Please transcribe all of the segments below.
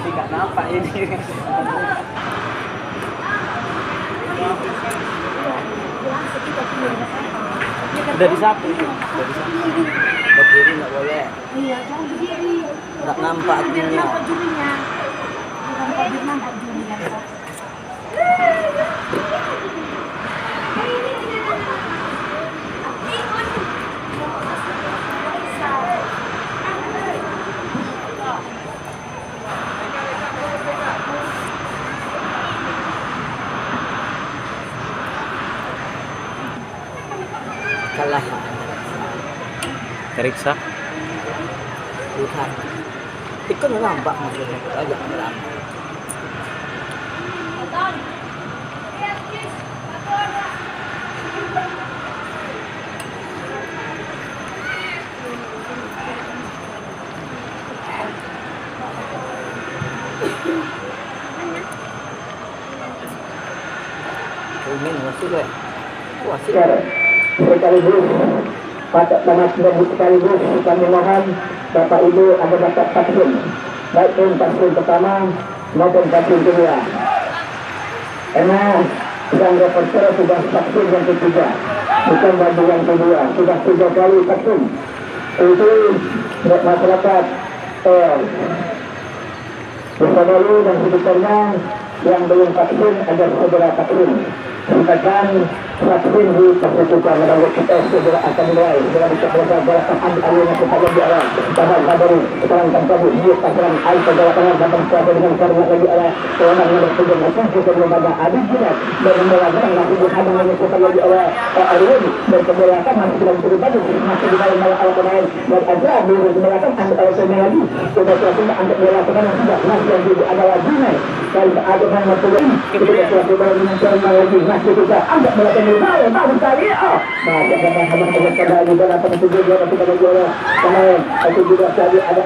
Tidak nampak ini. Udah disapu itu. Udah disapu. Berdiri nggak boleh. Iya, jangan berdiri. Nggak nampak Biar juninya. nampak jurinya. Bukan nampak jurinya. Kalah. Periksa. Bukan. Itu nggak nampak maksudnya. Agak nampak. Ini masih deh. Masih. Sekaligus pada nama sekaligus kami mohon Bapak Ibu ada dapat vaksin, baik vaksin pertama maupun vaksin kedua. Karena yang reporter sudah vaksin yang ketiga, bukan baru yang kedua, sudah 3 kali vaksin. Itu masyarakat Bersamalu dan sekitarnya yang belum vaksin agar segera vaksin. Silakan vaksin di persetujuan menurut kita segera akan mulai segera bisa balasan alihnya kepada dia bahwa baru sekarang kamu dia pasaran air segala tangan dapat kuasa dengan karena lagi ada seorang yang bertujuan macam kita lembaga ada juga dan melakukan lagi ada yang kepada dia alih dan kemudian masih dalam perubahan masih di dalam alat lain dan ada di melakukan anda semua lagi sudah sudah anda melakukan sudah masih ada lagi dan ada yang bertujuan kita sudah dengan lagi masih juga anda melakukan hal baru sekali maka dengan kepada juga dapat tujuan kepada dia kemarin itu juga tadi ada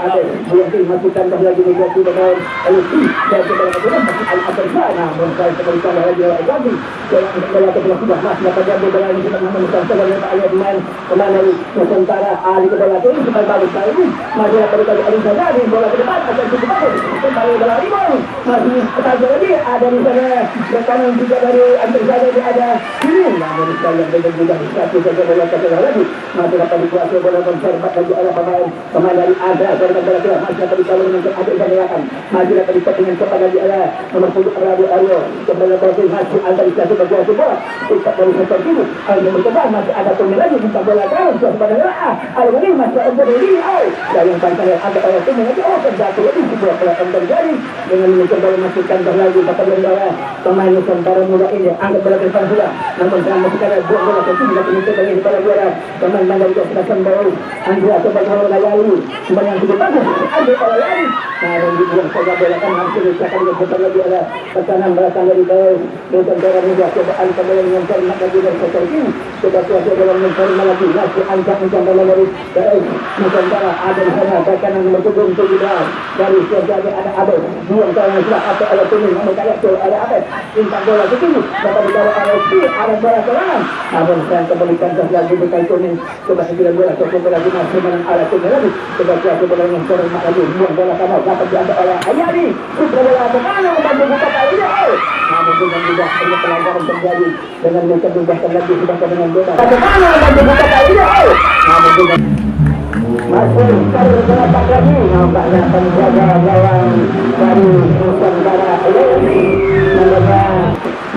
yang dimasukkan lagi negasi dengan LC dan kemudian masih ada sana mungkin kemudian lagi lagi dalam melakukan sudah masih pada beberapa yang kita menemukan sebagai ayat main kemana Nusantara ahli kedaulatan ini supaya baru sekali ini masih ada kali saja di bola ke depan akan cukup bagus kembali bola rebound masih ketahui lagi ada di sana dan kanan juga dari antar sana ada ini namun sekali yang dengan juga satu saja bola ke lagi masih dapat dikuasai bola mencermat lagi oleh pemain dari ada dan bola kita masih dapat dikawal dengan ada gerakan masih dapat dikawal kepada di ada nomor 10 Radio Aryo kembali lagi masih ada di satu bagian bola kita dari seperti itu yang berkembang masih ada pemain lagi minta bola terus kepada ada ini masih ada dari dari yang pantai ada oleh tim lagi terjatuh lagi sebuah pelakon terjadi dengan mencoba memasukkan lagi kepada bola pemain Nusantara muda ini angkat bola ke depan sudah namun dalam sekarang buat bola ke sini lagi mencoba di bola juara pemain Bandar juga sudah kembali Andrea coba bola lalu kembali yang cukup bagus ada bola lagi dan dibuang saja bola kan hampir akan diputar lagi ada tekanan belakang dari bawah Nusantara muda coba angkat bola dengan cermat lagi dari seperti ini coba kuasa bola mencari lagi masih angkat bola dari Nusantara ada di sana tekanan nomor 7 dari Sergio ada buang tangan sudah atau ada tuning mereka ada apa intan bola ke sini dapat ditaruh ada bola serangan namun saya kembalikan lagi bukan tuning coba 9 bola cukup lagi masih menang ala tuning lagi coba kuasa bola yang cermat lagi buang bola kamu dapat diambil oleh Ayani sudah bola kemana membantu buka kali ini namun dengan mudah banyak pelanggaran terjadi dengan mereka bebaskan lagi sudah dengan bola kemana membantu buka kali ini namun dengan masih kali berapa lagi nampaknya penjaga gawang dari Nusantara ini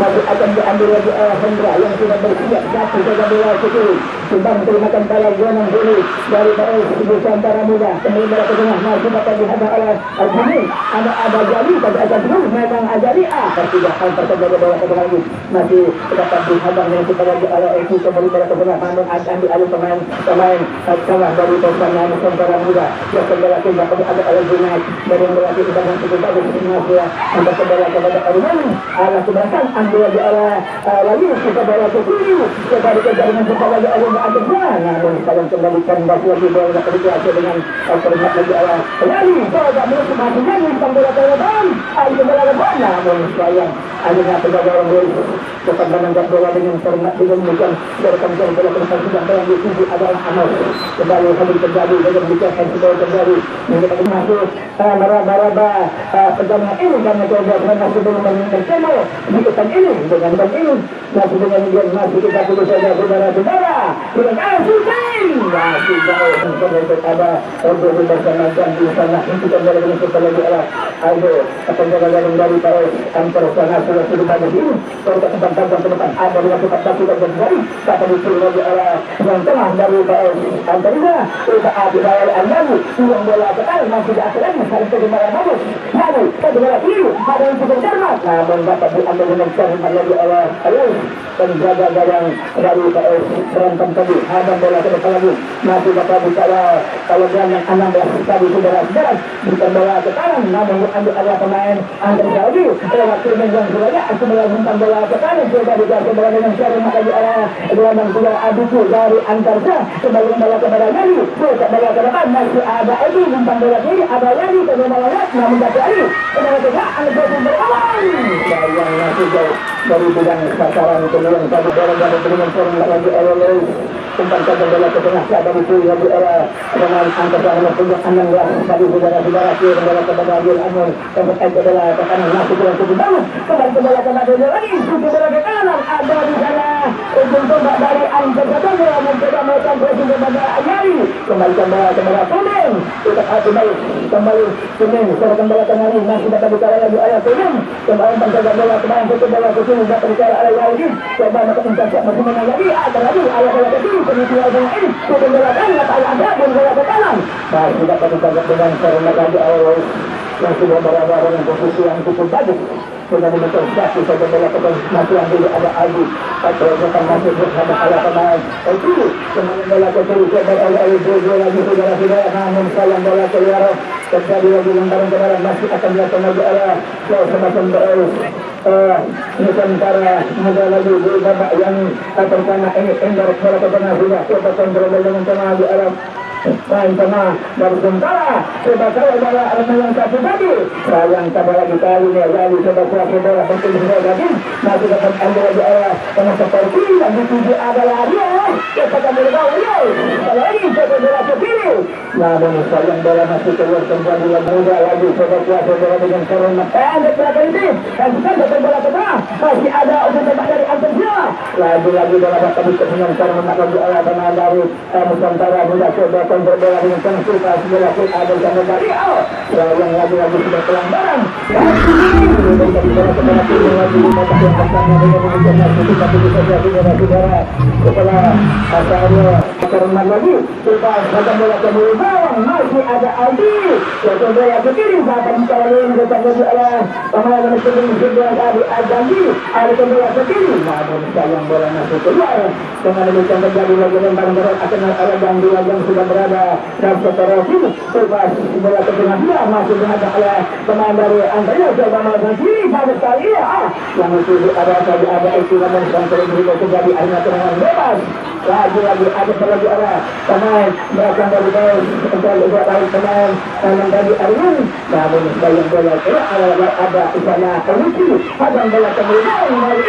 masih akan diambil lagi Hendra yang sudah bersiap satu jaga bola itu sedang terimakan bola Gunung Bulu dari bawah Nusantara Muda kemudian bola ke tengah masih dapat dihadap oleh Al-Jani ada Jali pada atas dulu memang Ajari tidak terjadi bola ke tengah lagi masih dapat dihadap yang kita lagi oleh itu kembali bola ke tengah namun akan dialih pemain tengah dari Persana Nusantara Muda yang kembali dapat ada oleh Junaid dari yang berlatih kita yang cukup bagus Indonesia untuk kembali kepada Armani arah keberatan ambil lagi oleh lagi kita bola ke kiri kembali ke jaringan kita lagi oleh Adeknya namun kalau kembalikan balik lagi bola ke kiri dengan terlihat lagi oleh lagi coba menutup hatinya tentang bola ke depan ayo bola ke depan namun sayang akhirnya penjaga orang bola cepat menangkap bola dengan cermat dengan bukan dari bola ke depan sudah dalam di adalah Amal kembali kembali terjadi dengan bukan bola terjadi kita masuk meraba-raba pertandingan ini karena coba masih belum menang temo di depan ini dengan bang ini masih dengan dia masih kita tunggu saja saudara-saudara dengan Asutin masih jauh untuk ada untuk bersama-sama di sana kita kembali dengan kita lagi Aldo akan jalan dari Paris antar sana sudah bagus ini kalau kesempatan ke depan ada dua kesempatan kita terjadi kata disuruh lagi yang tengah dari Paris antarnya kita ada dari Andalu yang bola ke atas masih di atas lagi saling terjemah bagus lalu kita bola kiri ada yang cukup cermat namun dapat diambil dengan cermat lagi oleh Alus penjaga gawang dari Paris serentan tadi ada bola ke depan lagi masih dapat bicara kalau yang 16 tadi saudara-saudara bukan bola ke kanan namun ambil adalah pemain Andri Saudi lewat Firman yang sebenarnya aku melakukan bola ke kanan coba dikasih bola dengan cermat lagi oleh gelandang sudah Abiku dari Antarsa kembali bola kepada Yali coba bola ke depan masih ada Edi umpan bola kiri ada Yali ke bola namun dapat Ali bola ke depan Andri berawan sayang masih jauh dari bidang sasaran kemudian tadi bola dapat dengan cermat lagi oleh umpan bola ke tengah ada itu lagi dengan Antarsa nomor 16 tadi saudara-saudara kiri bola kepada Adil Amul tempat bola ke kanan masih kurang cukup banget kembali ke bola kepada dia lagi bola ke kanan ada di sana ujung tombak dari Antarsa bola mencoba melakukan pressing kepada Ayari kembali ke bola kepada Kuning kita kembali Kuning serahkan bola ke kanan masih dapat bicara lagi ayah Kuning kembali penjaga bola kembali ke bola ke sini dapat bicara ayah lagi coba dapat mencapai masih menang lagi ada lagi ayah bola ke sini penyisian bola ini ujung bola kanan ada bola ke kanan masih dapat mencapai dengan serempak lagi ayah yang sudah berada dengan posisi yang cukup bagus dengan betul satu saja bola ke masih yang dulu ada Adi atau akan masuk bersama ala pemain itu kemudian bola ke kiri coba oleh bola lagi saudara-saudara namun sayang bola keluar terjadi lagi lemparan ke dalam masih akan dilakukan lagi oleh semacam Nusantara Muda lagi di babak yang pertama ini Endar bola ke tengah sudah coba kontrol dengan tengah lagi oleh main tengah dari Nusantara coba kalau bola yang satu tadi sayang coba lagi kali ini lagi coba bola penting lagi masih dapat ambil lagi tengah seperti yang dituju adalah dia coba ambil bola kalau lagi coba bola ke kiri namun sayang bola masih keluar kembali muda lagi coba bola dengan corona pendek belakang ini dan kita dapat bola ke tengah masih ada untuk tembak dari Antarsa lagi bola dapat dengan corona lagi tengah dari Nusantara Muda coba kontrol bola dengan tengah kita bola ada sama dari yang lagi sudah pelanggaran dan bola kepada tim lagi mata yang pertama dengan mengejar kita bisa jadi saudara setelah asalnya karena lagi coba datang bola ke bawah masih ada Aldi coba bola ke kiri dapat dikawalin datang lagi oleh pemain yang sudah ada Ajandi ada bola ke kiri namun sayang bola masih keluar dengan demikian terjadi lagi lemparan berat akan ada yang sudah berada dalam sektor sini coba bola ke tengah dia masih ada oleh pemain dari Antarsa coba melakukan kiri pada sekali yang itu ada itu namun sampai berikut terjadi akhirnya tendangan bebas lagi ada lagi orang pemain belakang dari bawah untuk tahu pemain tangan dari Aryan namun bayang bola ada di sana Lucky ada bola kemudian dari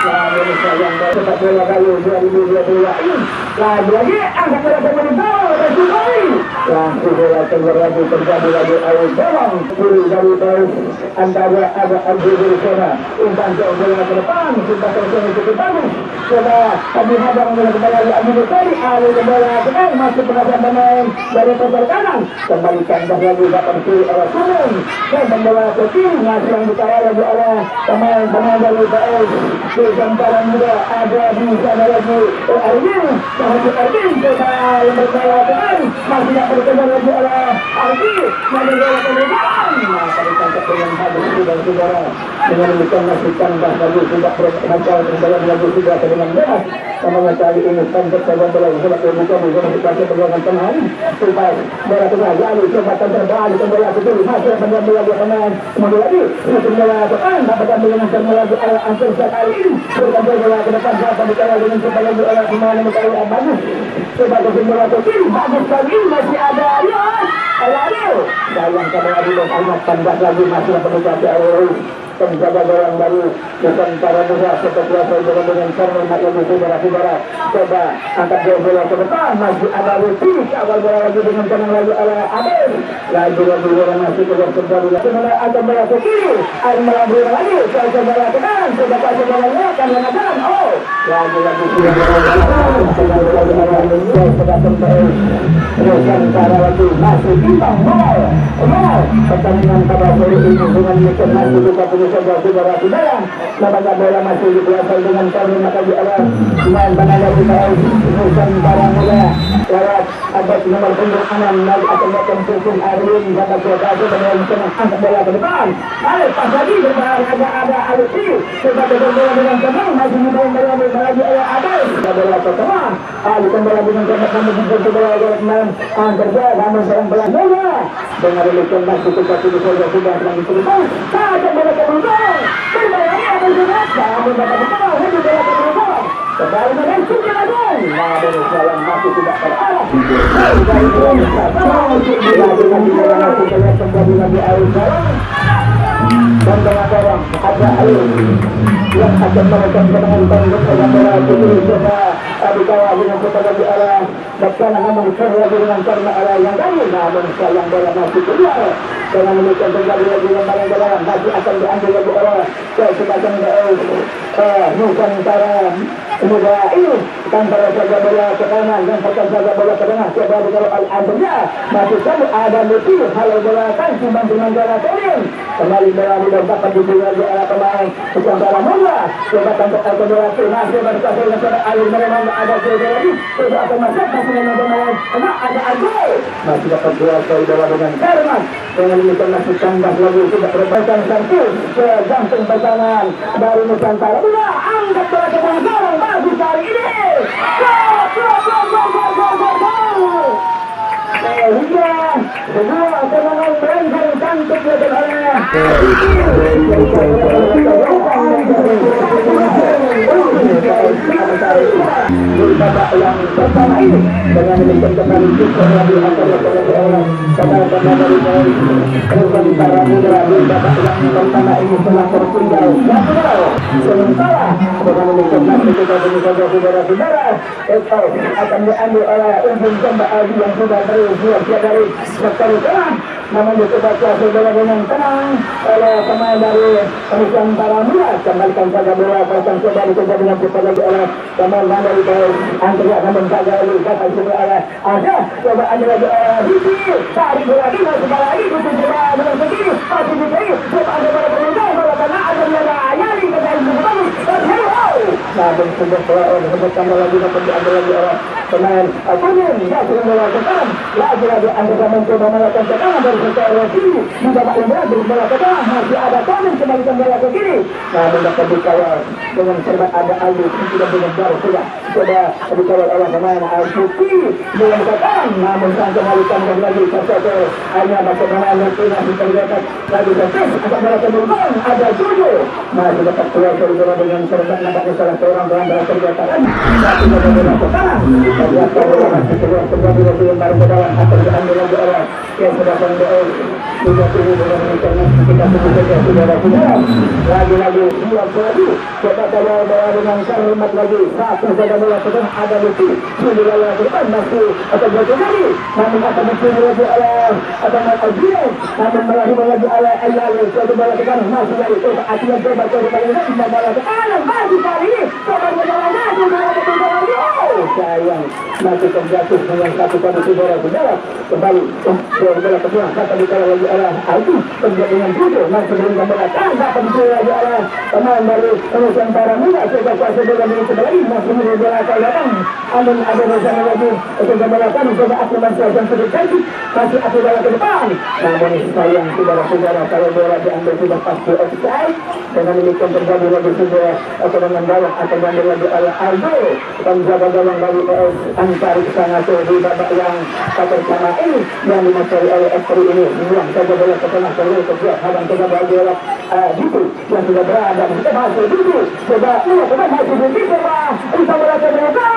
namun sayang bola sepak bola kayu 2022 ini lagi angkat bola kemudian dan Jokowi langsung bola keluar lagi terjadi lagi air dorong kiri dari baris antara ada Abdul Sana umpan bola ke depan sudah terjadi cukup bagus coba kami hadang bola kembali lagi Abdul Kari alih bola ke kanan masuk pengajar pemain dari kotor kanan kembalikan lagi dapat kiri arah kuning dan bola ke kiri masih yang dikawal lagi oleh pemain dari baris di gambaran muda ada di sana lagi Arvin coba yang berbola ke kanan masih yang berkejar lagi oleh Arvin masih bola ke depan tadi tangkap dengan bagus dan saudara dengan demikian masih tambah lagi tidak berhasil kembali lagi sudah dengan bebas namanya kali ini tangkap saja bola sudah terbuka dengan dikasih pegangan tangan supaya bola ke bawah coba terbalik kembali ke kiri masih kembali lagi pemain kemudian lagi bola ke kanan dapat dengan kembali lagi oleh Ansur sekali ini berkembali bola ke depan dapat dikawal dengan kembali lagi oleh pemain yang bagus coba ke bola ke kiri bagus kali ini masih ada Ayo, sayang kepada Adilon Ahmad tambah lagi masih pengusaha Ayo penjaga orang baru bukan para muda seperti biasa dengan karena lagi saudara-saudara coba angkat bola ke depan masih ada Lutfi awal bola lagi dengan kanan lagi oleh Abel lagi bola masih keluar kembali sebenarnya ada bola ke kiri air melambung lagi coba bola ke kanan coba kasih bola akan mengatakan lagi sudah kembali Nusantara lagi masih timbang pertandingan pada sore ini dengan masih juga saudara-saudara namanya bola masih dikuasai dengan kami maka di arah pemain Banana Utara Nusantara Muda lewat atas nomor punggung 6 lagi akan datang Susun Arwin dapat berkata dengan senang angkat bola ke depan balik pas lagi ada Alutri coba bola dengan senang masih dibawa bola lagi oleh Abel bola ke tengah kembali dengan senang kami dibuat bola oleh pemain kerja namun serang bola dengan demikian masih kita sudah sedang diceritakan saja bola ke belakang berbayangnya akan juga namun dapat betul hidup bola ke belakang kembali dengan suci lagun namun jalan masih tidak terarah dari kembali lagi air dan dengan orang ada air yang akan melakukan penonton dengan bola putih coba dikawal dengan kepada di arah depan namun lagi dengan karena arah yang kali namun sayang bola masih keluar dengan demikian terjadi lagi yang bola masih akan diambil lagi oleh semacam Nusantara Muda ini tanpa saja bola ke kanan dan saja bola ke tengah coba dikawal Al-Adria masih sama ada Lutfi halau bola kan timbang-timbang bola turun kembali bola dapat dijual di arah pemain Nusantara Muda coba tanpa bola masih berkasih dengan air mereka ada lagi coba akan masuk masih dengan pemain karena ada Agul masih dapat jual bola dengan Herman dengan demikian masih tambah lagi tidak berbaikan satu ke jantung pertahanan dari Nusantara Muda angkat bola ke belakang bagus kali ini sehingga semua serangan merangsang cantik oleh babak yang pertama ini dengan demikian kembali kita lagi akan kepada dari Nusantara Muda di babak yang pertama ini telah tertinggal 1-0 sementara dengan demikian masih kita saudara-saudara akan diambil oleh ujung tombak Aldi yang sudah bersiap dari sektor tengah namun dibaca saudara dengan tenang oleh pemain dari Nusantara Muda kembalikan saja bola pasang coba dicoba dengan cepat lagi oleh pemain dari Andrea namun saja lagi dapat coba oleh ada coba ada lagi Riki tarik bola lagi masih bola lagi coba dengan begini masih diberi coba ada bola penunjuk bola tengah ada bola Ayali ke dalam bagus namun sudah tambah lagi dapat diambil lagi oleh pemain Kuning masih bola ke kanan lagi Andrea mencoba melakukan ke kanan dari sektor kiri di babak yang berat bola ke tengah masih ada Kuning kembalikan bola ke kiri namun dapat dikawal dengan serban ada Aldi tidak dengan baru sudah coba dikawal oleh pemain Al-Suki dengan ke kanan namun sang kembalikan lagi ke sektor hanya bagaimana Lutfi masih terlihat lagi terus untuk bola ke belakang ada Jojo masih dapat keluar dari bola dengan serban nampaknya salah seorang pelanggaran terlihat masih bola ke kanan Kembali lagi yang baru ke dalam atau diambil lagi oleh yang sudah mendoa sudah tunggu dengan mencermat kita sebut saja saudara-saudara. Lagi-lagi dua lagi coba kalau bola dengan hormat lagi satu saja bola sedang ada lucu sudah lalu ke depan masih atau jatuh lagi namun akan dipilih lagi oleh atau Albion namun melaju lagi oleh Ayala suatu bola ke kanan masih lagi coba akhirnya coba lagi bola ke kanan masih kali ini coba bola lagi bola ke kanan sayang masih terjatuh dengan satu kali saudara-saudara kembali bola ke belakang kata dikala lagi oleh Albi terjadi dengan judul masih belum kembali dapat dipilih lagi oleh pemain dari Nusantara Muda coba kuasa bola dengan sebelah ini masih bola ke belakang namun ada bersama lagi untuk bola kanan coba aku masih yang sudah cantik masih aku bola ke depan namun sayang saudara-saudara kalau bola diambil sudah pasti offside dengan demikian terjadi lagi sudah atau dengan gawang akan diambil lagi oleh Aldo penjaga gawang dari PS Antari Sangaso di babak yang pertama ini yang dimasukkan oleh FPI ini yang saja bola ke tengah terus setiap hadang coba bola Dipu yang sudah berada di tengah Dipu coba masih di Dipu bisa bola ke belakang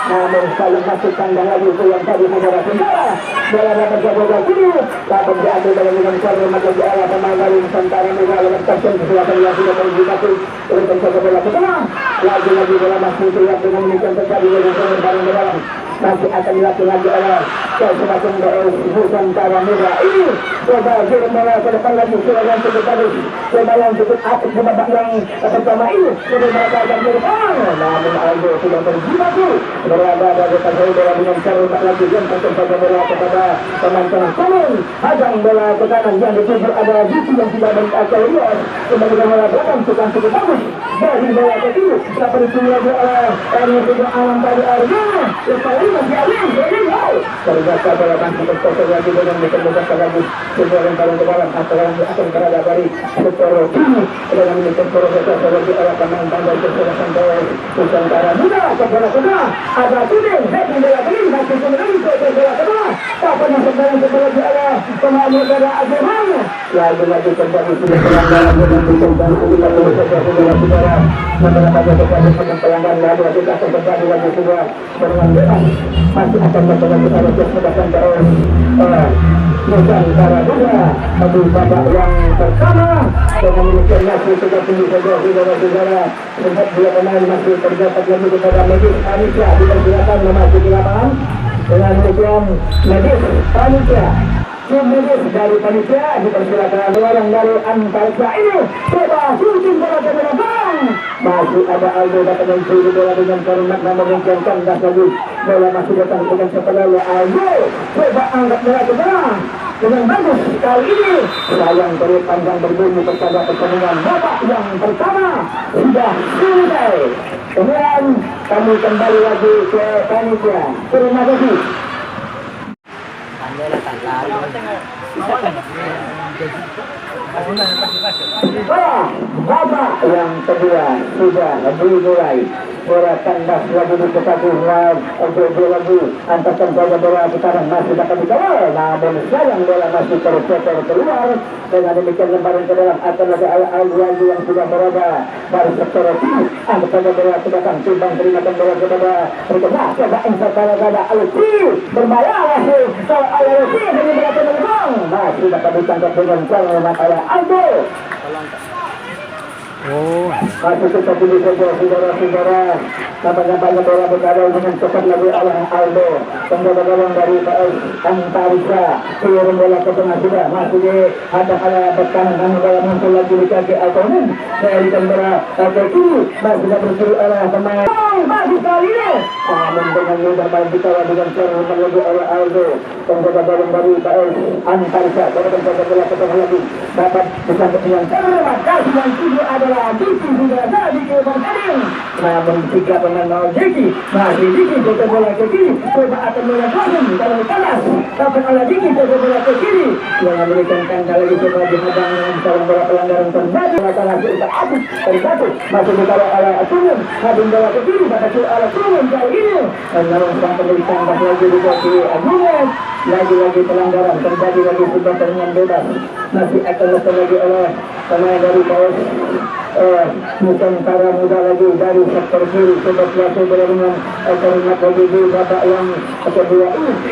namun saling masuk kandang lagi itu yang tadi saudara-saudara bola dapat jaga kiri dapat diambil dengan cara mata di arah pemain dari Nusantara Muda lewat kapten selatan yang sudah menggunakan oleh penjaga bola ke tengah lagi-lagi bola masih terlihat dengan demikian terjadi dengan barang dalam nanti akan dilakukan lagi oleh semacam Nusantara Muda ini coba kirim bola ke depan lagi sudah yang cukup bagus coba yang cukup aktif di babak yang pertama ini sudah mereka akan ke depan namun Aldo sudah terjibaku berada di depan bola dengan cara lagi yang terjadi bola kepada pemain tengah kanan hadang bola ke kanan yang dituju ada Diki yang sudah berkacau lias kembali ke bola belakang tukang cukup bagus dari bola ke kiri dapat dituju lagi oleh yang sudah alam tadi Arya yang masih alim terjadi bola masih terkosong lagi dengan ditemukan lagi sebuah lemparan ke dalam atau yang akan berada dari Seporo kini dengan ini Seporo berkosong lagi oleh pemain tanggal kesehatan dari Nusantara Muda ke bola tengah ada Tuding heading bola kiri masih kembali ke bola tengah dapat masuk dalam bola di arah pemain negara Azerman lagi terjadi sudah pelanggaran dengan ditemukan kita terus saja saudara-saudara beberapa terjadi pelanggaran lagi akan terjadi lagi sudah dengan bebas masih akan bertemu pada kesempatan terus Nusantara Muda di babak yang pertama dengan demikian masih sudah tinggi saja saudara-saudara sempat dua pemain masih terdapat lagi kepada Medis Panitia dipersilakan memasuki lapangan dengan demikian Medis Panitia tim medis dari Panitia dipersilakan orang dari Antarika ini coba shooting bola ke belakang masih ada Aldo dapat mencuri bola dengan hormat namun demikian kandas lagi bola masih datang dengan sepenuhnya Aldo coba angkat bola ke belakang dengan bagus kali ini sayang dari panjang berbunyi kepada pertandingan babak yang pertama sudah selesai kemudian kami kembali lagi ke Panitia terima kasih. Babak yang kedua sudah dimulai bola kandas lagi diketahui lagi antarkan bola putaran masih dapat dikawal namun sayang bola masih tercecer keluar dengan demikian lemparan ke dalam akan lagi Al-Wadi yang sudah berada dari sektor kiri antarkan bola ke belakang timbang terimakan bola kepada berikutnya coba insert pada Alfi berbayar masih Alfi dari berapa terbang masih dapat ditangkap dengan hormat oleh Aldo masih tetap di saudara-saudara namanya bola berada dengan cepat lagi oleh Aldo penjaga gawang dari PS Antarika kirim bola ke tengah sudah masih di hadap oleh berkanan namun bola muncul lagi di kaki Altonin dari bola ke kiri masih dapat bersuru oleh pemain masih kali ini namun dengan mudah baik dikawal dengan cara lagi oleh Aldo penjaga gawang dari PS Antarika penjaga bola ke tengah lagi dapat bersambut dengan terima kasih yang tujuh adalah Diki sudah jadi ke bertanding namun tiga pemain Diki masih Diki coba bola ke kiri coba akan melakukan kalau panas dapat oleh Diki coba bola ke kiri yang memberikan tanda lagi coba dihadang dengan sarang bola pelanggaran terjadi maka hasil Abu terjatuh masih dikawal oleh Atumun hadang bola ke kiri pada oleh Atumun kali ini dan namun sang pemberi tambah lagi di kaki Agumen lagi-lagi pelanggaran terjadi lagi sudah dengan bebas masih akan lagi oleh pemain dari PS Nusantara Muda lagi dari sektor kiri coba kuasa dengan Karimat lagi di babak yang kedua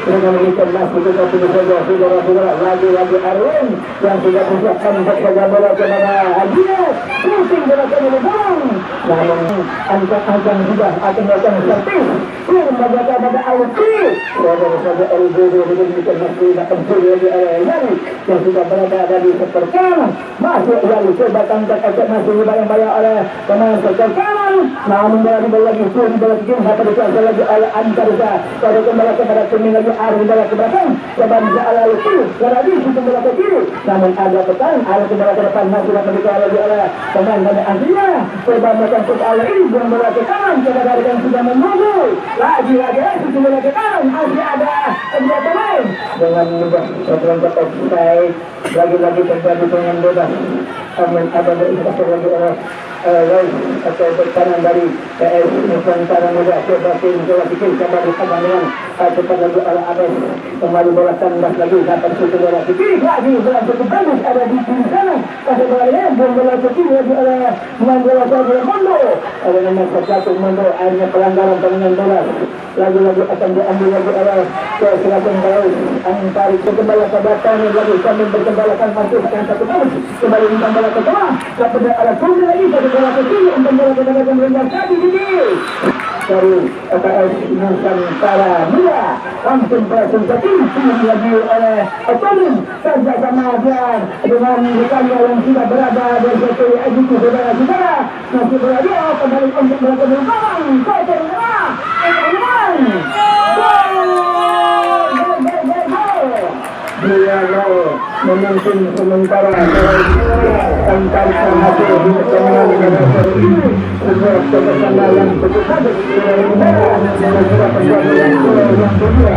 dengan memberikan masuk ke satu saja saudara-saudara lagi Arwin yang sudah persiapkan saja bola kepada Hadia pusing bola kepada Bang namun angkat-angkat sudah akan melakukan servis lembaga pada Alki saudara-saudara LBD diberikan masuk akan lagi Yari yang sudah berada di sektor kanan masuk Yari coba angkat masuk bayang-bayang oleh pemain sektor kanan namun bola lagi bola kiri apa dikuasai lagi oleh Antarza pada kembali kepada kuning lagi arah bola ke belakang coba bisa ala itu lagi itu bola ke kiri namun ada pekan arah kembali ke depan masih dapat dikuasai lagi oleh pemain dari Asia coba melakukan shoot ala ini buang bola ke kanan coba dari yang sudah menunggu lagi itu bola ke kanan masih ada dua pemain dengan mudah terangkat offside lagi terjadi dengan bebas namun ada beristirahat lagi oleh atau berkanan dari PS Nusantara Muda coba bola kiri coba disabar dengan cepat lagi oleh Abes kembali bola tandas lagi dapat satu bola kiri lagi bola cukup bagus ada di kiri sana kasih bola ini bola kiri lagi oleh pemain bola Mondo ada nomor 1 Mondo akhirnya pelanggaran dengan bola lagi akan diambil lagi oleh Selatan Baus Antari kembali ke belakang lagi sambil berkembalakan masuk ke satu bola kembali umpan bola ke tengah dapat oleh Kundi lagi satu bola ke kiri umpan bola ke tengah dan rendah tadi dari PS Nusantara Muda langsung presentasi lagi oleh Otomin kerjasama dan dengan rekannya yang sudah berada di satu edisi saudara-saudara masih berada kembali untuk melakukan umpan kotor merah dia memimpin sementara antar hasil di tengah negara ini sebuah kerjasama yang cukup bagus dari negara sebuah perjuangan yang dunia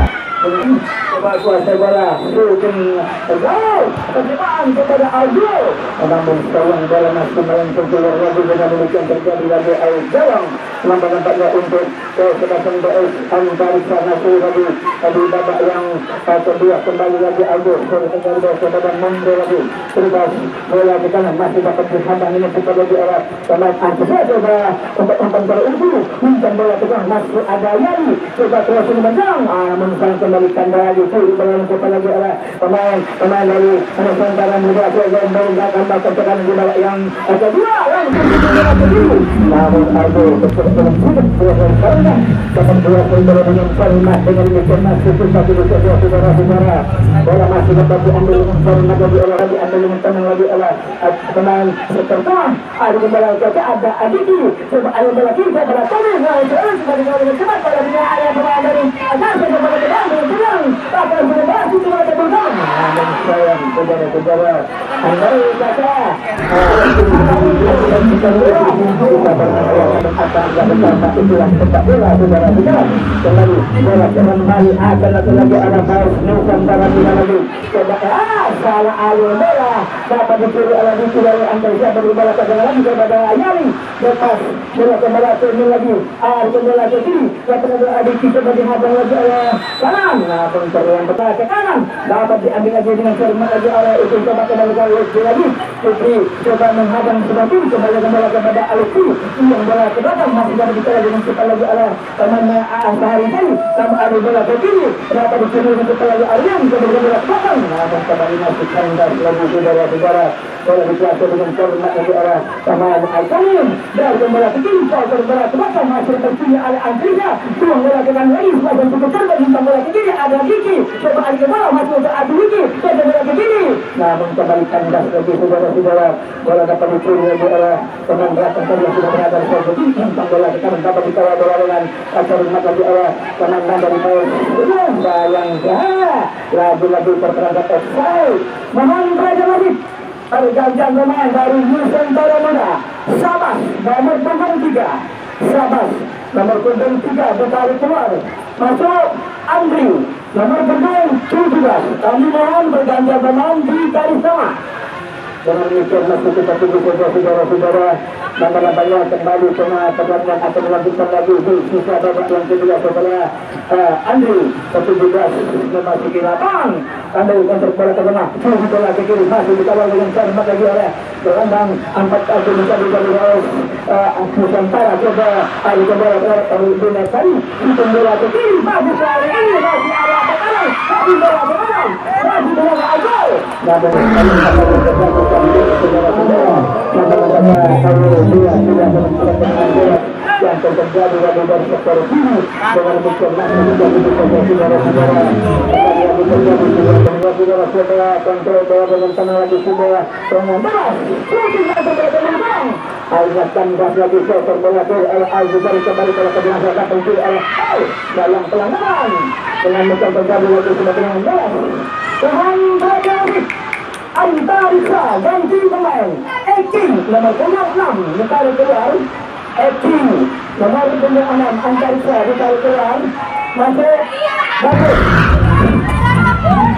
coba kuasa bola shooting percobaan kepada Aldo namun sekarang bola masih melancong keluar lagi dengan demikian terjadi lagi Al-Jawang nampaknya untuk kesempatan BS Antariksa masih lagi di babak yang kedua kembali lagi Aldo kepada Mondo lagi terus bola di kanan masih dapat dihambat ini cepat lagi oleh pemain Antariksa coba untuk umpan bola unggul umpan bola tengah masuk ada Yari coba terus menendang menyerang kembali tanda lagi bola cepat lagi oleh pemain dari Nusantara Muda yang akan melakukan tekanan di babak yang kedua namun Aldo karena dapat dua bola dengan Farmat dengan demikian masih satu saudara-saudara bola masih dapat diambil dengan Farmat lagi diambil dengan tenang lagi oleh pemain serta ada bola kaki ada Adiki coba ada bola kiri pada Tony terus dari bola cepat pada dia ayah pemain dari atas bola ke dalam tenang akan berubah itu bola ke belakang dan sayang saudara-saudara andai kata itulah sepak bola saudara-saudara kembali bola kembali akan lagi ada Paus Nusantara Muda lagi coba salah alur bola dapat dicuri oleh Diki dari Antariksa berbola ke dalam lagi kepada Yari lepas bola kembali turun lagi bola ke kiri dapat ada Diki coba dihadang lagi oleh kanan namun terulang bola ke kanan dapat diambil lagi dengan cermat lagi oleh itu coba kembali lagi Putri coba menghadang seperti kembali kepada Alki yang bola ke belakang masih dapat dicari dengan cepat lagi oleh teman Sehari tadi sama ada bola ke kiri dapat dicuri dengan cepat lagi Aryan kembali bola ke belakang namun kembali masih kandas lagi saudara-saudara bola dikuasai dengan cermat lagi oleh teman Alkanin dan bola ke kiri bola ke belakang masih tercuri oleh Antariksa buang bola ke kanan lagi sebagai cukup cermat bintang bola ke kiri ada Diki coba alih bola masih untuk Adwiki coba bola ke kiri namun kembali kandas lagi saudara-saudara bola dapat dicuri lagi oleh teman belakang tadi yang sudah berada di posisi bintang bola ke kanan dapat dikawal bola dengan cermat lagi oleh komandan dari Paus sayang lagi terperangkap offside mohon Raja Madrid pergantian pemain dari Nusantara Muda Sabas nomor punggung 3 Sabas nomor punggung 3 bertarik keluar masuk Andrew nomor punggung 17 kami mohon pergantian pemain di garis tengah Dengan demikian masih kita tunggu saudara-saudara mana banyak kembali kena pertandingan akan dilanjutkan lagi di sisa babak yang kedua setelah Andri 17 memasuki lapang. Andri untuk bola ke tengah, bola ke kiri masih dikawal dengan cermat lagi oleh gelandang 4 tahun dari Nusantara. Coba Ali kembali Bina Sari untuk bola ke kiri masih sekali ini masih arah ke kanan masih bola ke kanan masih bola ke agak namun yang terjadi dari sektor kiri dengan demikian masih menjadi saudara-saudara yang terjadi saudara kontrol bola dengan tangan lagi sudah pengendara Al-Ghassan lagi sektor bola ke Al-Zubari kembali ke belakang penting dalam pelanggaran dengan demikian terjadi lagi sudah pengendara dengan terjadi Antariksa ganti pemain Eking nomor 6 ditarik keluar Eking nomor 6 Antariksa ditarik keluar masuk bagus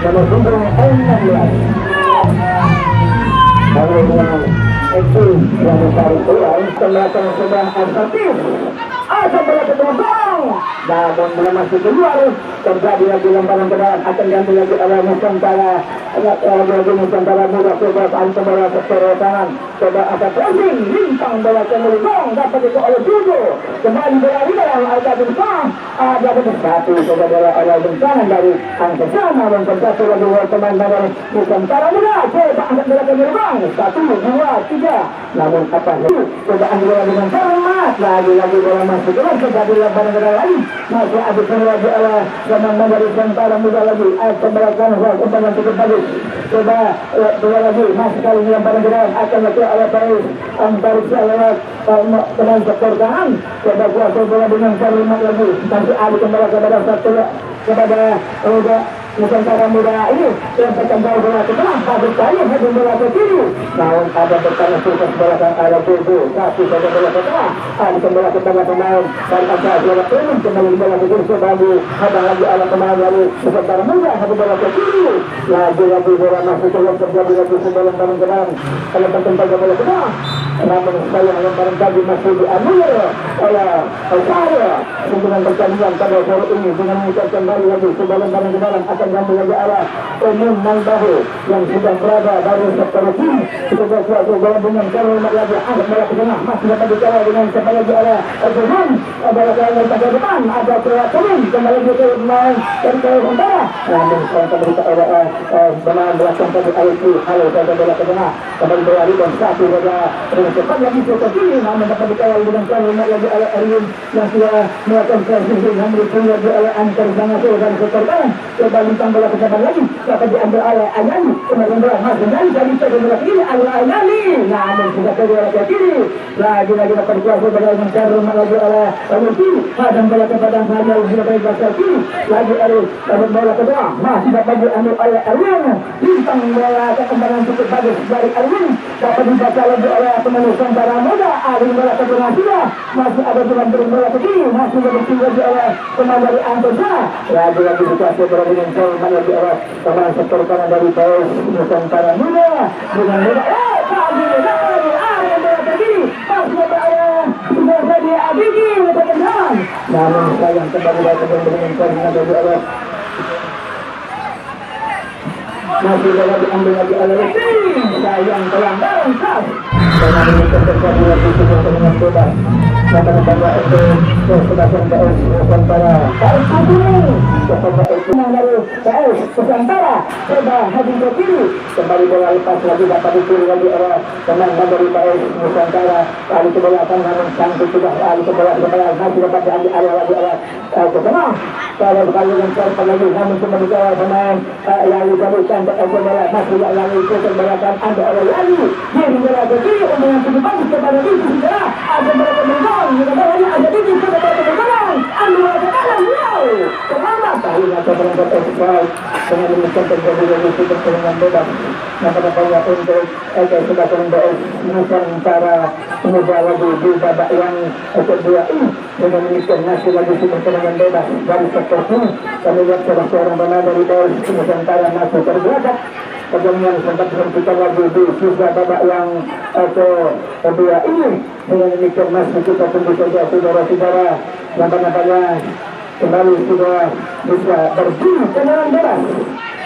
nomor 16 lalu dengan Eking yang ditarik keluar belakang sudah asartif asal bola ke belakang namun belum masuk keluar terjadi lagi lemparan ke dalam akan diambil lagi oleh Nusantara Nusantara mudah coba antar bola ke kanan coba akan pressing lintang bola ke Melibong dapat itu oleh Judo kembali bola di dalam agak besar ada satu coba bola oleh bencana dari Angkesana dan satu lagi pemain dari Nusantara muda coba angkat bola ke Melibong 1, 2, 3 namun apa itu coba angkat bola dengan cermat lagi bola masuk keluar terjadi lemparan ke dalam lagi masih ada lagi oleh pemain dari Nusantara muda lagi pembalasan umpan yang cukup bagus coba bola lagi masih kali lemparan ke dalam akan lagi oleh Paris Antariksa lewat pemain sektor kanan coba kuasa bola dengan kalimat lagi masih ada kembali kepada satu kepada Nusantara muda ini yang terkembang bola ke tengah bagus sekali heading bola ke kiri namun ada bertanya sukses bola ke arah tubuh satu saja bola ke tengah ada kembali kepada pemain dari Angka bola turun kembali bola ke kiri bagus ada lagi ala pemain dari Nusantara muda heading bola ke kiri lagi bola masuk keluar terjadi lagi sebelum barang ke dalam kalau terkembang bola ke tengah namun sayang lemparan tadi masih diambil oleh Alcaya hubungan pertandingan pada sore ini dengan mengucapkan kembali lagi sebelum barang ke dalam akan kembali lagi arah Umum Malbahu yang sudah berada dari sektor kiri kita suatu bola dengan kalimat lagi angkat bola ke tengah masih dapat dikawal dengan kembali lagi arah Umum bola ke depan ada Kuning kembali lagi ke pemain dari Nusantara namun saya berita oleh pemain belakang tadi Alki halo saya bola ke tengah kembali bola rebound satu bola cepat lagi ke kiri namun dapat dikawal dengan kalimat lagi oleh Erwin yang sudah melakukan pressing yang diberikan lagi oleh Antar Sangaso dan sektor kanan coba lintang bola ke depan lagi dapat diambil oleh Ayani kemudian bola masuk dari tadi ke bola kiri Ayani namun sudah ke bola ke kiri lagi dapat dikuasai bola mencari lagi oleh Ruki dan bola ke badan saja sudah baik ke kiri lagi Erwin dapat bola ke tengah masih dapat diambil oleh Erwin lintang bola ke kembangan cukup bagus dari Erwin dapat dibaca lagi oleh pemain Nusantara muda ada bola ke tengah sudah masih ada dengan bola ke kiri masih diambil lagi oleh pemain dari Antosa lagi dikuasai bola dengan cermat lagi oleh pemain sektor kanan dari Paris Nusantara muda dengan muda lagi ada bola ke kiri masih ada oleh sudah jadi Abigi lepas jalan namun sayang kembali lagi dengan cermat lagi oleh masih bola diambil lagi oleh sayang pelanggaran keras dengan demikian terjadi lagi dengan bebas maka bahwa itu kesempatan PS Nusantara harus ini kepada itu dari PS Nusantara coba hadir ke kiri kembali bola lepas lagi dapat dipilih lagi oleh pemain dari PS Nusantara kali ke bola akan namun sanggup sudah kali ke bola masih dapat diambil area lagi oleh ke tengah kalau berkali dengan serpan lagi namun kembali ke pemain yang diberikan ke bola masih lagi ke belakang anda oleh lagi dia bola ke kiri untuk yang cukup bagus kepada itu sudah ada bola ke belakang kita bawahnya ada titik ke bola ke belakang anda bola ke kanan wow terlambat kali atau berangkat ekstra dengan demikian terjadi lagi pertandingan bebas maka nampaknya untuk kesempatan BS Nusantara muda lagi di babak yang kedua ini dengan demikian masih lagi pertandingan bebas dari sektor ini kami lihat seorang pemain dari BS Nusantara masuk tergelagat pertandingan sempat dihentikan lagi di sisa babak yang kedua ini. Dengan demikian masih kita tunggu saja saudara-saudara nampak-nampaknya kembali sudah bisa berdiri tendangan bebas.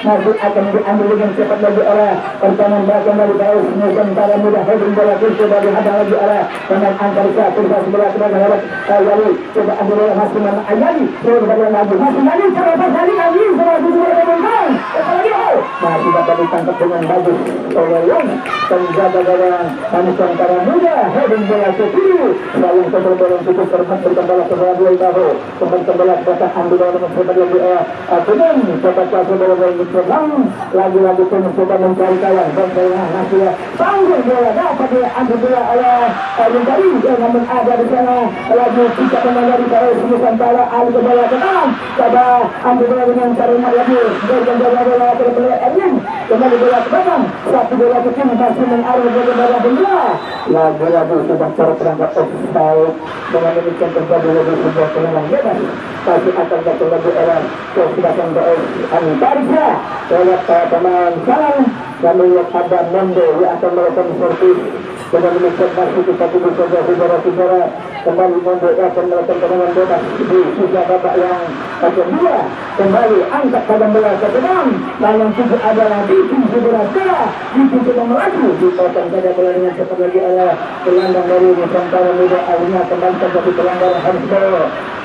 Masih akan diambil dengan cepat lagi oleh pertahanan belakang dari Paus Nusantara Muda. Heading bola pun sudah dihadang lagi oleh pemain Antarika. Kurva sebelah kanan lewat Ayali. Coba ambil oleh Hasiman Ayali. Terus berjalan lagi. Hasiman terlepas dari Ayali. Setelah itu sudah terbang. Apalagi masih dapat ditangkap dengan bagus oleh Long. Penjaga gawang Nusantara Muda. Heading bola ke kiri. Sayang bola cukup terhadap berkembala sebelah dua tahu. Kembali datang ambil bola dengan cepat lagi oleh Kuning. Cepat kuasa bola lagi-lagi pun mencoba mencari kawan dan masih panggil bola dapat diambil bola oleh Lingkari. Namun ada di sana lagi tidak menangani Paus Nusantara. Ali ke bola ke kanan, coba ambil bola dengan cara lagi dan bola ke Erwin, kembali bola ke belakang, satu bola ke kiri masih mengarah bola bola lagi-lagi sudah cara terangkat offside. Dengan demikian terjadi lagi sebuah tendangan bebas. Masih akan datang lagi oleh Kesebelasan Paus Antarika. Lewat pemain kanan dan melihat ada Mondo yang akan melakukan servis. Dengan demikian masih kita tunggu saja saudara-saudara. Kembali Mondo yang akan melakukan tendangan bebas di sisa babak yang kedua. Kembali angkat pada bola ke depan. Dan yang tujuh adalah Diki saudara-saudara. Diki coba melaju. Dipotong pada bola dengan cepat lagi oleh gelandang dari Nusantara Muda. Akhirnya kembali terjadi pelanggaran Hansbol.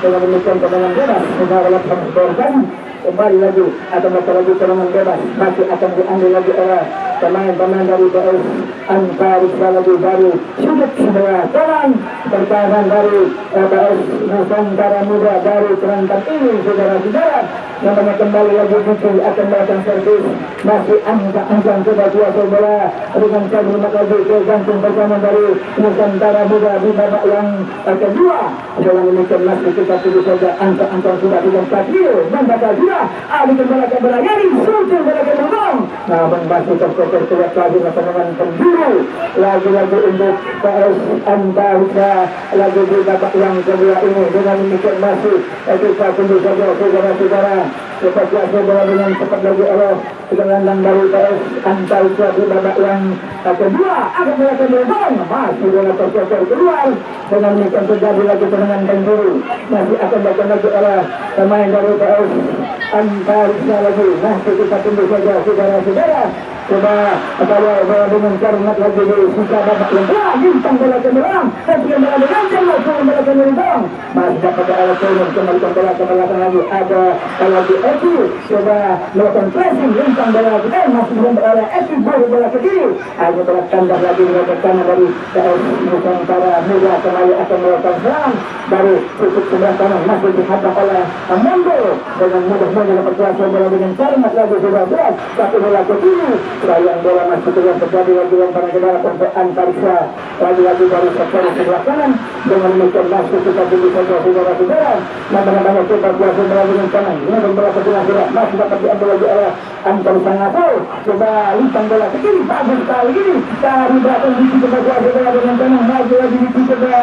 Dengan demikian tendangan bebas sudah lewat Hansbol tadi. Kembali lagi akan melakukan lagi tendangan bebas. Masih akan diambil lagi oleh pemain-pemain dari Paus Antarika lagi dari sudut sebelah kanan. Pertahanan dari Paus Nusantara Muda dari Kelantan ini saudara-saudara. Namanya kembali lagi Diki akan melakukan servis. Masih angka-angka coba kuasa bola dengan kalimat lagi ke gantung pertahanan dari Nusantara Muda di babak yang kedua. Dalam demikian masih kita tunggu saja angka-angka sudah dengan Kadir dan bakal sudah Ali kembali ke bola Yari Sultan bola ke belakang. Namun masih terkotor kuat lagi dengan penjuru lagi-lagi untuk Paus Antarika lagi di babak yang kedua ini. Dengan demikian masih kita tunggu saja saudara-saudara. Seperti bola dengan cepat lagi oleh gelandang dari Paus Antarika di babak yang kedua akan melakukan belakang. Masih bola terkotor keluar. Dengan demikian terjadi lagi dengan penjuru. Masih akan melakukan lagi oleh pemain dari Paus Antarika lagi. Masih kita tunggu saja saudara-saudara. Coba kalau bola dengan karena lagi di sisa babak yang bintang bola ke belakang. Kemudian bola dengan bola ke belakang. Masih dapat oleh Turun kembalikan bola ke belakang lagi. Ada lagi Eki. Coba melakukan pressing bintang bola ke belakang. Masih belum oleh Eki bola ke kiri. Ada bola tanda lagi dengan kanan dari Nusantara Muda. Kembali akan melakukan serang dari sudut sebelah kanan. Masih dihadap oleh Mondo. Dengan mudah-mudahan dapat kuasa bola dengan karena lagi sudah berat. Satu bola ke kiri. Sayang bola masih terus terjadi lagi yang pada kedara untuk Antarika lagi-lagi dari sektor sebelah kanan. Dengan demikian masih kita tunggu saja saudara-saudara. Namanya coba kuasa bola dengan kanan. Ini bola ke tengah sudah masih dapat diambil lagi oleh Antarika Ngato. Coba lintang bola ke kiri. Bagus sekali ini dari belakang Diki coba kuasa bola dengan kanan. Maju lagi Diki coba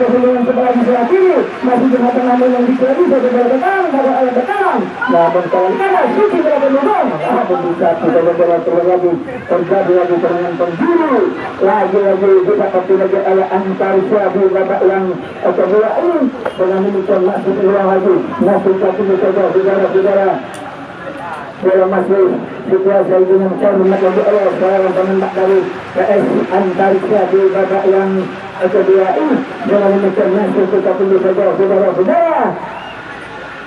keseluruhan sebelah di sebelah kiri. Masih dengan namun yang Diki lagi coba bola ke kanan. Baru oleh ke kanan. Namun kawan kanan Diki bola ke belakang. Bisa kita bola lagi terjadi lagi dengan penjuru lagi-lagi kita pasti lagi oleh Antarika di babak yang kedua ini. Dengan demikian masih ulang lagi masih satu saja saudara-saudara. Bola masih dikuasai dengan karena lagi oleh seorang penembak dari PS Antarika di babak yang kedua ini. Dengan demikian masih kita tunggu saja saudara-saudara.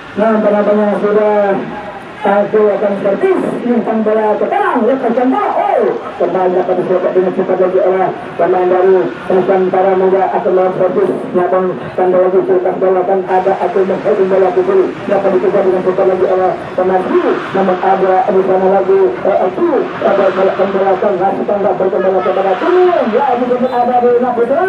Nah, penampilannya sudah Aku akan servis bintang bola ke kanan, lepaskan bola. Kembali dapat disebut dengan cepat lagi oleh pemain dari Nusantara Muda akan melakukan servis. Namun tanda lagi selepas bola kan ada aku menghadiri bola ke kiri. Dapat dikejar dengan cepat lagi oleh pemain kiri. Namun ada di sana lagi aku ada bola kan masih tanda berkembali kepada kiri. Ya juga ada di Naputra.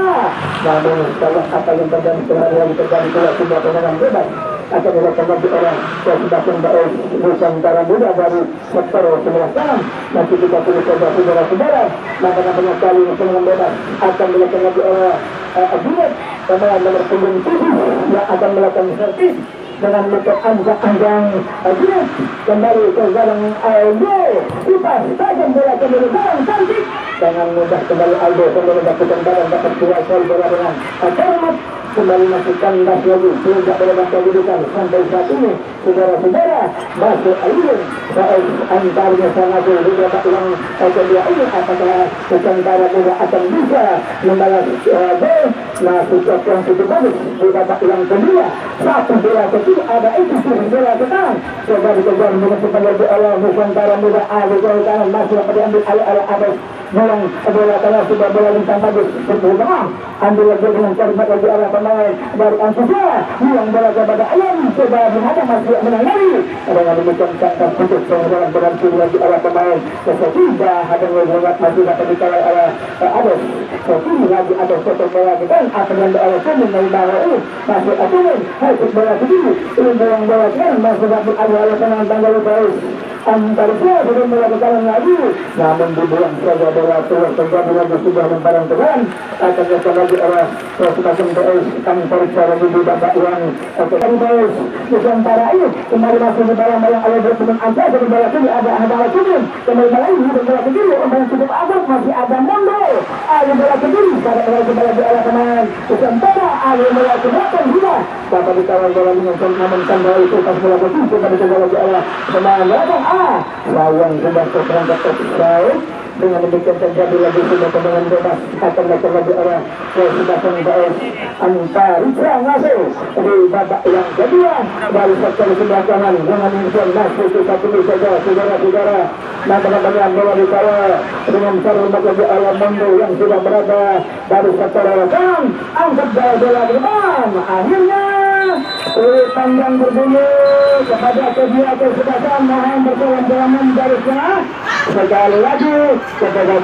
Namun kalau apa yang terjadi kemarin lagi terjadi pula sebuah tendangan bebas akan dilakukan lagi oleh Kesebelasan Paus Nusantara Muda dari sektor sebelah kanan. Nanti kita tunggu saudara-saudara. Namanya kali tendangan bebas akan dilakukan lagi oleh Agunet pemain nomor 7 yang akan melakukan servis. dengan metode angkat-angkat Agnes kembali ke galang Aldo kipas tajam bola kembali galang cantik dengan mudah kembali Aldo kembali mendapatkan barang dapat kuasai bola dengan Termat kembali masukkan das lagi tidak berubah kedudukan sampai saat ini saudara-saudara masuk Alien saat antaranya sangat di babak yang kedua ini apakah Nusantara muda akan bisa membalas gol masuk yang cukup bagus di babak yang kedua satu bola kecil ada itu bola ke kanan coba dikejar menentukan lebih awal Nusantara muda ada gol kanan masih dapat diambil oleh Abbas Bolang bola kanan sudah bola lintang bagus bertengah ambil lagi dengan cermat lagi arah pemain dari Ansusa yang bola kepada Ayam coba menghadap masih menangani dengan demikian kantor putus dalam berhenti lagi arah pemain setiba ada lewat masih dapat dikawal arah Abbas setiba lagi ada satu bola kan akan yang oleh Kuning dari bawah ini masih Kuning harus bola kedua ini bola kan masih dapat arah pemain tanggal baris antaranya sudah melakukan lagi namun dibuang saja bola keluar terjadi lagi sudah lemparan teran akan datang lagi arah semacam BS kantor cara di babak yang akan BS Nusantara ini kembali masih di bayang-bayang oleh berteman anda dari bola kiri ada Kuning kembali lagi di bola kiri yang cukup agut masih ada Mondo ada bola kiri pada bola di arah kanan Nusantara ada bola ke belakang juga dapat dikawal bola dengan namun tanda itu pas bola kiri pada bola di arah kanan belakang sayang sudah terperangkap offside dengan demikian terjadi lagi sudah tendangan bebas akan datang lagi arah kesempatan BS Antarika masuk di babak yang kedua dari sektor sebelah kanan dengan informasi itu satu saja saudara-saudara namanya bola dikawal dengan cara lagi arah Mondo yang sudah berada dari sektor kanan angkat bola ke depan akhirnya pandang berbunyi kepada kedua kesempatan mohon berjalan-jalan dari sana sekali lagi kepada